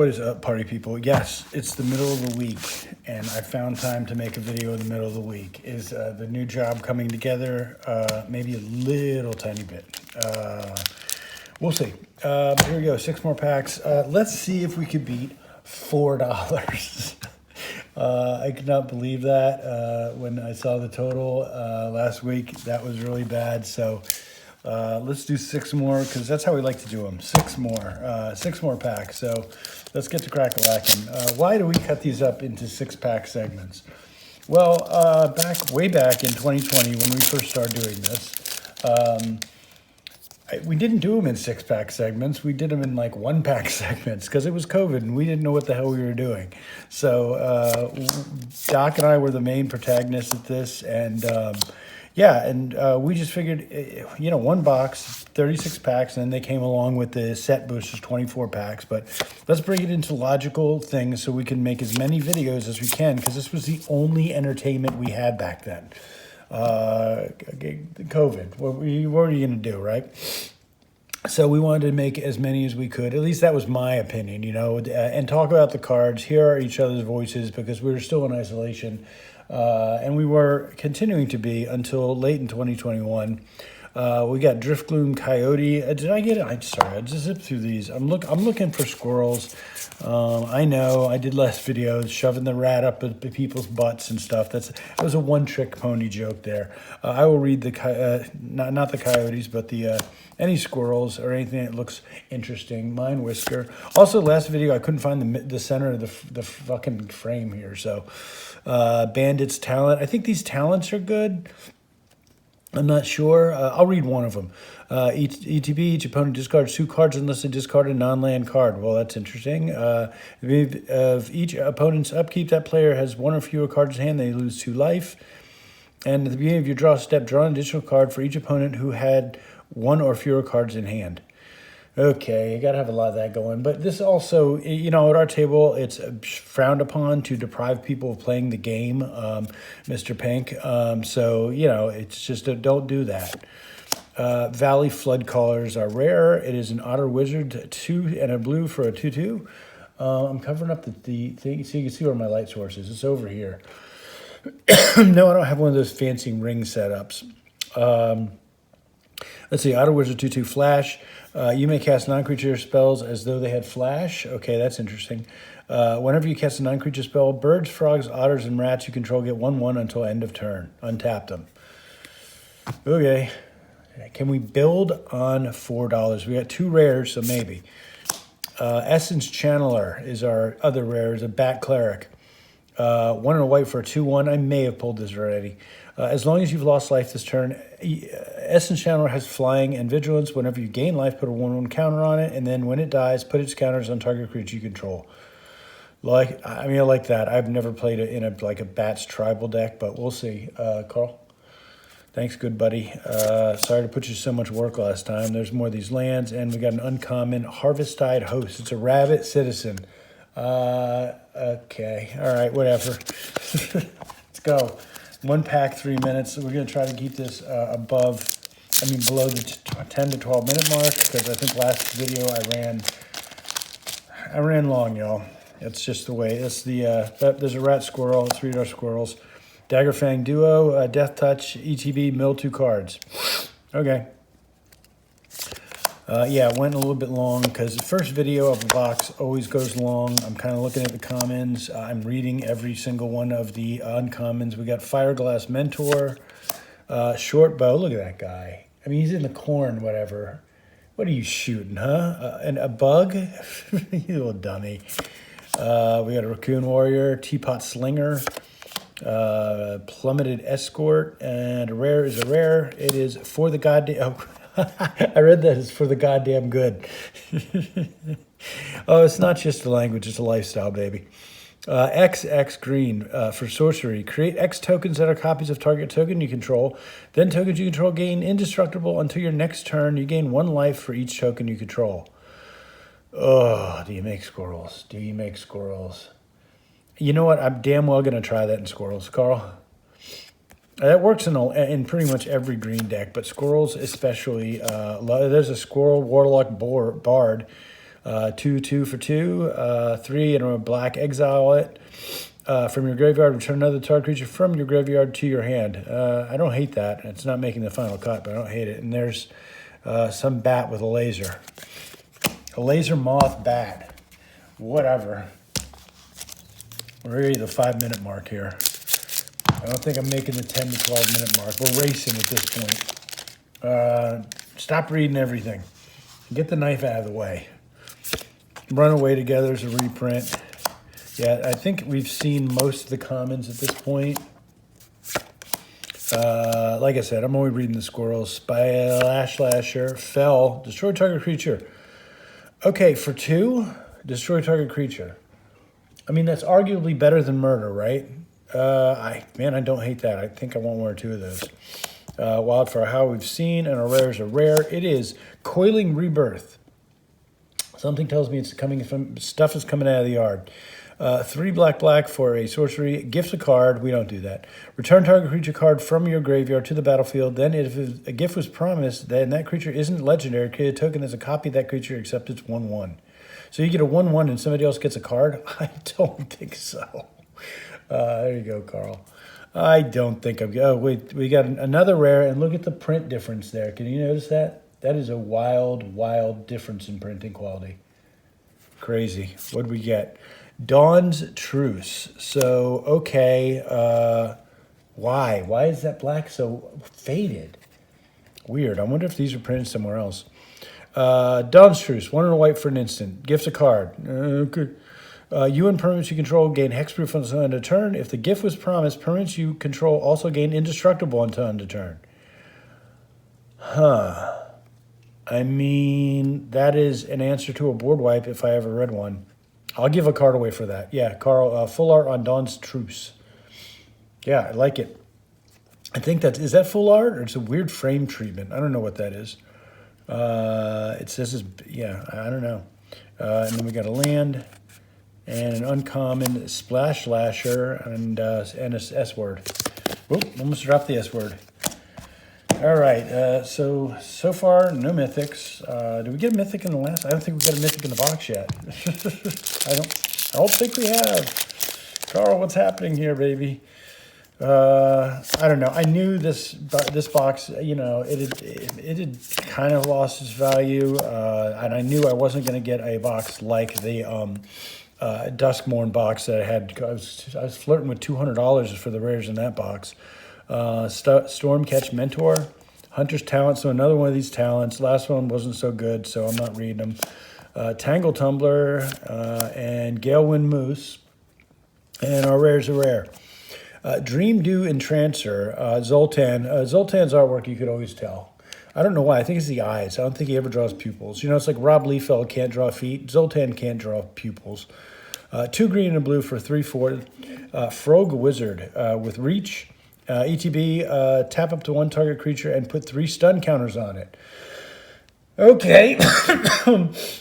What is up, party people? Yes, it's the middle of the week, and I found time to make a video in the middle of the week. Is the new job coming together? Maybe a little tiny bit. We'll see. Here we go, 6 more packs. Let's see if we could beat $4. I could not believe that when I saw the total last week. That was really bad. So let's do 6 more, because that's how we like to do them. 6 more packs. So let's get to crack-a-lacking. Why do we cut these up into 6-pack segments? Well, way back in 2020 when we first started doing this, we didn't do them in 6-pack segments. We did them in like 1-pack segments because it was COVID and we didn't know what the hell we were doing. So Doc and I were the main protagonists at this, and we just figured, one box, 36 packs, and then they came along with the set boosters, 24 packs. But let's bring it into logical things so we can make as many videos as we can, because this was the only entertainment we had back then. COVID, what were you going to do, right? So we wanted to make as many as we could. At least that was my opinion, and talk about the cards, hear each other's voices, because we were still in isolation. And we were continuing to be until late in 2021. We got Driftgloom Coyote. Did I get it? I just zipped through these. I'm looking for squirrels. I know I did last videos shoving the rat up at people's butts and stuff. It was a one-trick pony joke there. I will read the not the coyotes, but the any squirrels or anything that looks interesting. Mine Whisker. Also, last video I couldn't find the center of the fucking frame here. So, Bandit's Talent. I think these talents are good. I'm not sure. I'll read one of them. ETB, each opponent discards 2 cards unless they discard a non-land card. Well, that's interesting. Of each opponent's upkeep, that player has 1 or fewer cards in hand, they lose 2 life. And at the beginning of your draw step, draw an additional card for each opponent who had 1 or fewer cards in hand. Okay, you got to have a lot of that going. But this also, at our table, it's frowned upon to deprive people of playing the game, Mr. Pink. It's just don't do that. Valley Flood Callers are rare. It is an Otter Wizard, 2 and a blue for a 2/2. I'm covering up the thing so you can see where my light source is. It's over here. No, I don't have one of those fancy ring setups. Let's see, Otter Wizard 2/2 Flash. You may cast non-creature spells as though they had flash. Okay, that's interesting. Whenever you cast a non-creature spell, birds, frogs, otters, and rats you control get 1/1 until end of turn. Untap them. Okay. Can we build on $4? We got 2 rares, so maybe. Essence Channeler is our other rare. It's a Bat Cleric. 1 and a white for a 2/1. I may have pulled this already. As long as you've lost life this turn, Essence Channeler has flying and vigilance. Whenever you gain life, put a 1/1 counter on it, and then when it dies, put its counters on target creature you control. I like that. I've never played it in a Bats tribal deck, but we'll see. Carl, thanks, good buddy. Sorry to put you so much work last time. There's more of these lands, and we got an uncommon Harvest-Tide Host. It's a Rabbit Citizen. Okay, all right, whatever. Let's go. 1 pack, 3 minutes. So we're going to try to keep this below the 10 to 12 minute mark, because I think last video I ran long, y'all. It's just the way. It's there's a rat squirrel, 3 dark squirrels, Daggerfang Duo, Death Touch, ETB, mill 2 cards. Okay. It went a little bit long because the first video of a box always goes long. I'm kind of looking at the commons. I'm reading every single one of the uncommons. We got Fireglass Mentor, Short Bow. Look at that guy. I mean, he's in the corn, whatever. What are you shooting, huh? And a bug? You little dummy. We got a Raccoon Warrior, Teapot Slinger, Plummeted Escort, and a rare is a rare. It is for the goddamn... I read that it's for the goddamn good. Oh, it's not just a language, it's a lifestyle, baby. XX green for sorcery. Create X tokens that are copies of target token you control. Then tokens you control gain indestructible until your next turn. You gain 1 life for each token you control. Oh, do you make squirrels? You know what? I'm damn well going to try that in squirrels. Carl? That works in pretty much every green deck, but squirrels especially. There's a squirrel warlock bard 2 for 2. 3 and a black, exile it. From your graveyard, return another target creature from your graveyard to your hand. I don't hate that. It's not making the final cut, but I don't hate it. And there's some bat with a laser. A laser moth bat. Whatever. We're already the 5-minute mark here. I don't think I'm making the 10 to 12-minute mark. We're racing at this point. Stop reading everything. Get the knife out of the way. Runaway Together is a reprint. Yeah, I think we've seen most of the commons at this point. Like I said, I'm only reading the squirrels. Slasher, Fell, destroy target creature. Okay, for 2, destroy target creature. I mean, that's arguably better than murder, right? I don't hate that. I think I want 1 or 2 of those. Wildfire How we've seen, and our rares are rare. It is Coiling Rebirth. Something tells me it's coming from, stuff is coming out of the yard. 3 black for a sorcery. Gift a card. We don't do that. Return target creature card from your graveyard to the battlefield. Then if a gift was promised, then that creature isn't legendary. Create a token as a copy of that creature, except it's 1/1. So you get a 1/1 and somebody else gets a card? I don't think so. There you go, Carl. I don't think I'm... Oh, wait. We got another rare, and look at the print difference there. Can you notice that? That is a wild difference in printing quality. Crazy. What do we get? Dawn's Truce. So, okay. Why? Why is that black so faded? Weird. I wonder if these are printed somewhere else. Dawn's Truce. 1 and a white for an instant. Gift a card. Okay. You and permanents you control gain hexproof until end of turn. If the gift was promised, permanents you control also gain indestructible until end of turn. Huh. I mean, that is an answer to a board wipe if I ever read one. I'll give a card away for that. Yeah, Carl, full art on Dawn's Truce. Yeah, I like it. I think is that full art or it's a weird frame treatment? I don't know what that is. It says, yeah, I don't know. And then we got a land and an uncommon Splash Lasher and a S word. Whoop, almost dropped the S word. All right, so far, no mythics. Did we get a mythic in the last? I don't think we got a mythic in the box yet. I don't think we have. Carl, what's happening here, baby? I don't know. I knew this box, you know, it had kind of lost its value, and I knew I wasn't going to get a box like the Duskmorn box that I had. I was flirting with $200 for the rares in that box. Stormcatch Mentor, Hunter's Talent, so another one of these talents. Last one wasn't so good, so I'm not reading them. Tangle Tumbler and Galewind Moose, and our rares are rare. Dream Dew Entrancer, Zoltan. Zoltan's artwork you could always tell. I don't know why. I think it's the eyes. I don't think he ever draws pupils. You know, it's like Rob Liefeld can't draw feet. Zoltan can't draw pupils. 2 green and a blue for 3/4. Frog Wizard with Reach. ETB, tap up to 1 target creature and put 3 stun counters on it. Okay.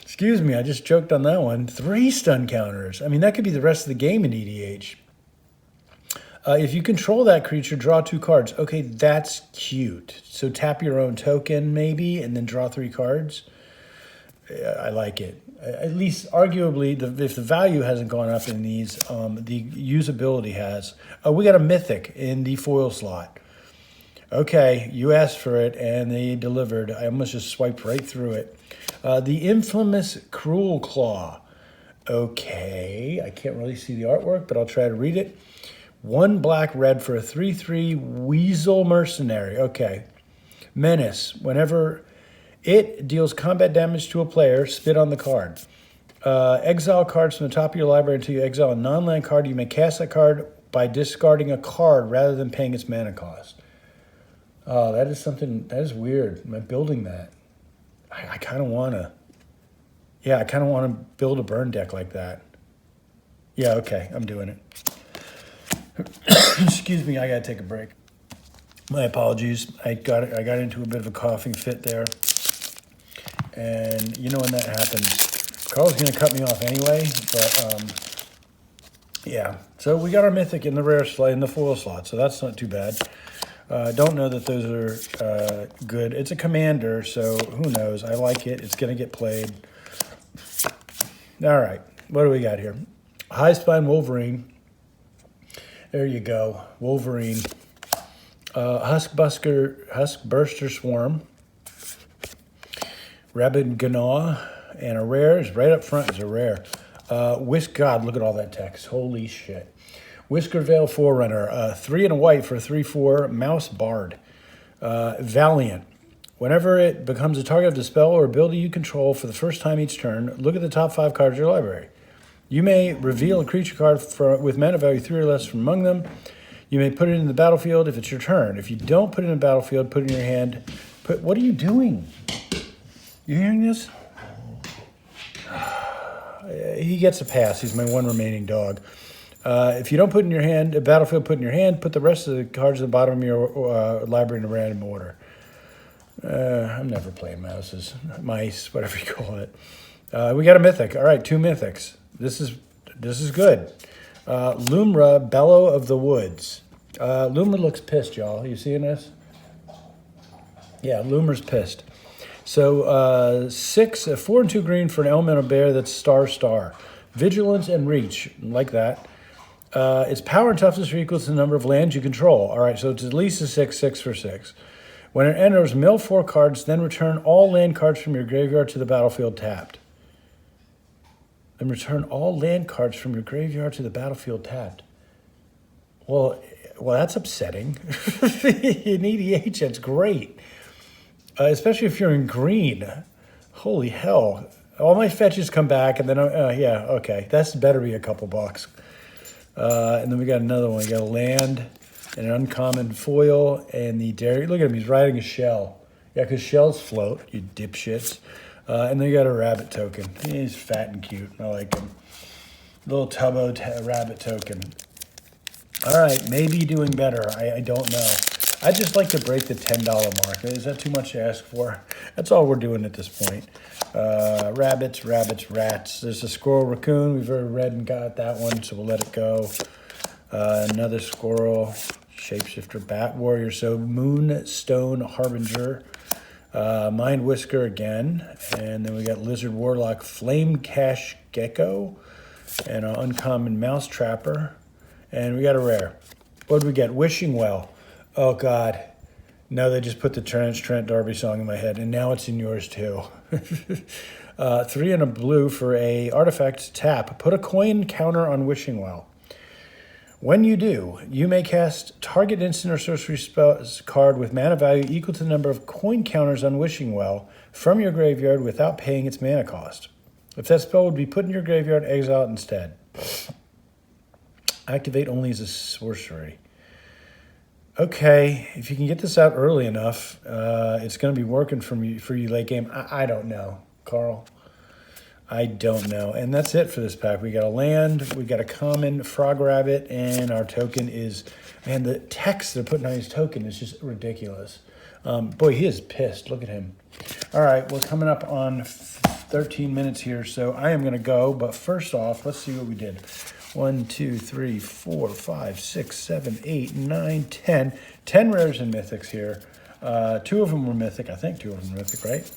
Excuse me, I just choked on that one. 3 stun counters. I mean, that could be the rest of the game in EDH. If you control that creature, draw 2 cards. Okay, that's cute. So tap your own token, maybe, and then draw 3 cards. I like it. At least, arguably, if the value hasn't gone up in these, the usability has. We got a mythic in the foil slot. Okay, you asked for it, and they delivered. I almost just swiped right through it. The infamous Cruel Claw. Okay, I can't really see the artwork, but I'll try to read it. 1 black-red for a 3/3 Weasel Mercenary. Okay. Menace. Whenever it deals combat damage to a player, spit on the card. Exile cards from the top of your library until you exile a non-land card. You may cast that card by discarding a card rather than paying its mana cost. Oh, that is something, that is weird. Am I building that? I kind of want to. Yeah, I kind of want to build a burn deck like that. Yeah, okay, I'm doing it. Excuse me, I got to take a break. My apologies. I got into a bit of a coughing fit there. And you know when that happens, Carl's going to cut me off anyway, but yeah. So we got our mythic in the rare slot, in the foil slot, so that's not too bad. Don't know that those are good. It's a commander, so who knows? I like it. It's going to get played. All right, what do we got here? High Spine Wolverine. There you go, Wolverine. Huskburster Swarm. Rabid Gnaw. And a rare is right up front is a rare. God, look at all that text. Holy shit. Whiskervale Forerunner. 3 and a white for 3/4. Mouse Bard. Valiant. Whenever it becomes a target of dispel or ability you control for the first time each turn, look at the top 5 cards of your library. You may reveal a creature card with mana value 3 or less from among them. You may put it in the battlefield if it's your turn. If you don't put it in the battlefield, put it in your hand. What are you doing? You hearing this? He gets a pass. He's my one remaining dog. If you don't put it in your hand, a battlefield, put it in your hand. Put the rest of the cards at the bottom of your library in a random order. I'm never playing mice, whatever you call it. We got a mythic. All right, 2 mythics. This is good. Lumra, Bellow of the Woods. Lumra looks pissed, y'all. You seeing this? Yeah, Lumra's pissed. So 4 and 2 green for an elemental bear that's star. Vigilance and reach, like that. Its power and toughness are equal to the number of lands you control. All right, so it's at least a 6 for 6. When it enters, mill 4 cards, then return all land cards from your graveyard to the battlefield tapped. Then return all land cards from your graveyard to the battlefield tapped. Well, that's upsetting. In EDH, that's great. Especially if you're in green. Holy hell. All my fetches come back, and then, yeah, okay. That's better be a couple bucks. And then we got another one. We got a land and an uncommon foil, and the dairy. Look at him, he's riding a shell. Yeah, because shells float, you dipshits. And then you got a rabbit token. He's fat and cute. I like him. Little Tubbo rabbit token. All right, maybe doing better. I don't know. I'd just like to break the $10 mark. Is that too much to ask for? That's all we're doing at this point. Rabbits, rats. There's a squirrel raccoon. We've already read and got that one, so we'll let it go. Another squirrel, shapeshifter, bat warrior. So Moonstone Harbinger, Mind Whisker again, and then we got lizard warlock, flame cash gecko, and an uncommon mouse trapper, and we got a rare. What did we get? Wishing Well. Oh God, no! They just put the Trent D'Arby song in my head, and now it's in yours too. 3 and a blue for a artifact tap. Put a coin counter on Wishing Well. When you do, you may cast target instant or sorcery spell card with mana value equal to the number of coin counters on Wishing Well from your graveyard without paying its mana cost. If that spell would be put in your graveyard, exile it instead. Activate only as a sorcery. Okay, if you can get this out early enough, it's going to be working for you late game. I don't know, Carl. I don't know. And that's it for this pack. We got a land, we got a common frog rabbit, and our token is, man, the text they're putting on his token is just ridiculous. Boy, he is pissed. Look at him. All right, we're coming up on 13 minutes here, so I am going to go. But first off, let's see what we did. 1, 2, 3, 4, 5, 6, 7, 8, 9, 10. 10 rares and mythics here. 2 of them were mythic. I think 2 of them were mythic, right?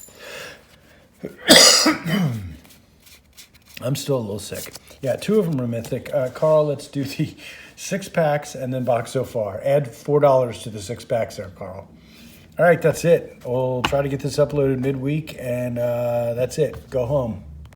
I'm still a little sick. Yeah, 2 of them are mythic. Carl, let's do the 6 packs and then box so far. Add $4 to the 6 packs there, Carl. All right, that's it. We'll try to get this uploaded midweek, and that's it. Go home.